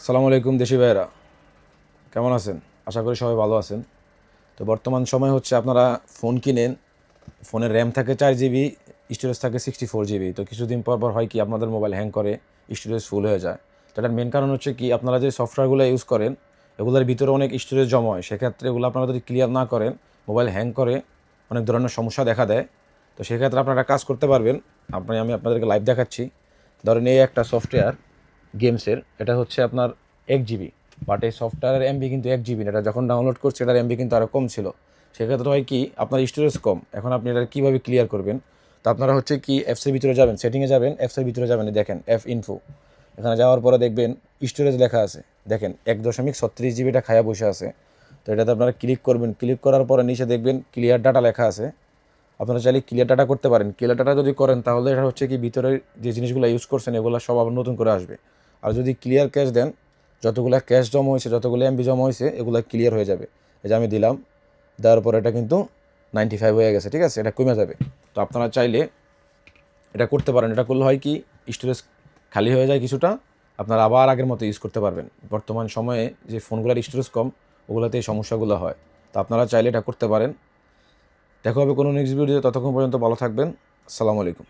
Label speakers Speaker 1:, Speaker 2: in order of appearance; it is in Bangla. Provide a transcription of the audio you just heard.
Speaker 1: সালামু আলাইকুম দেশি ভাইয়েরা, কেমন আছেন? আশা করি সবাই ভালো আছেন। তো বর্তমান সময় হচ্ছে আপনারা ফোন কিনেন, ফোনের র্যাম থাকে 4 জিবি, স্টোরেজ থাকে 64 জিবি। তো কিছুদিন পর পর হয় কি আপনাদের মোবাইল হ্যাং করে, স্টোরেজ ফুল হয়ে যায়। তো এটার মেন কারণ হচ্ছে কি, আপনারা যে সফটওয়্যারগুলো ইউজ করেন এগুলোর ভিতরে অনেক স্টোরেজ জমা হয়। সেক্ষেত্রে এগুলো আপনারা যদি ক্লিয়ার না করেন মোবাইল হ্যাং করে, অনেক ধরনের সমস্যা দেখা দেয়। তো সেক্ষেত্রে আপনারা কাজ করতে পারবেন। আমি আপনাদেরকে লাইভ দেখাচ্ছি। ধরেন এই একটা সফটওয়্যার গেমসের, এটা হচ্ছে আপনার 1 জিবি, বাট এই সফটওয়্যারের এমবি কিন্তু 1 জিবি না। এটা যখন ডাউনলোড করছে এটার এমবি কিন্তু আরও কম ছিল। সেক্ষেত্রে হয় কি, আপনার স্টোরেজ কম, এখন আপনি এটা কীভাবে ক্লিয়ার করবেন? তো আপনারা হচ্ছে কি অ্যাপসের ভিতরে যাবেন, সেটিংয়ে যাবেন, অ্যাপসের ভিতরে যাবেন, দেখেন অ্যাপ ইনফো, এখানে যাওয়ার পরে দেখবেন স্টোরেজ লেখা আছে, দেখেন 1.36 জিবিটা খায়া বসে আছে। তো এটাতে আপনারা ক্লিক করবেন, ক্লিক করার পরে নিচে দেখবেন ক্লিয়ার ডাটা লেখা আছে। আপনারা চাইলে ক্লিয়ার ডাটা করতে পারেন। ক্লিয়ার ডাটা যদি করেন তাহলে এটা হচ্ছে কি, ভিতরে যে জিনিসগুলো ইউজ করছেন এগুলো সব আবার নতুন করে আসবে। আর যদি ক্লিয়ার ক্যাশ দেন, যতগুলো ক্যাশ জমা হয়েছে, যতগুলো এমবি জমা হয়েছে, এগুলো ক্লিয়ার হয়ে যাবে। এই যে আমি দিলাম, দেওয়ার পর এটা কিন্তু 95 হয়ে গেছে, ঠিক আছে, এটা কমে যাবে। তো আপনারা চাইলে এটা করতে পারেন। এটা করলে হয় কি, স্টোরেজ খালি হয়ে যায় কিছুটা, আপনারা আবার আগের মতো ইউজ করতে পারবেন। বর্তমান সময়ে যে ফোনগুলোর স্টোরেজ কম, ওগুলোতে এই সমস্যাগুলো হয়। তো আপনারা চাইলে এটা করতে পারেন। দেখা হবে কোনো নেক্সট ভিডিও, ততক্ষণ পর্যন্ত ভালো থাকবেন। আসসালামু আলাইকুম।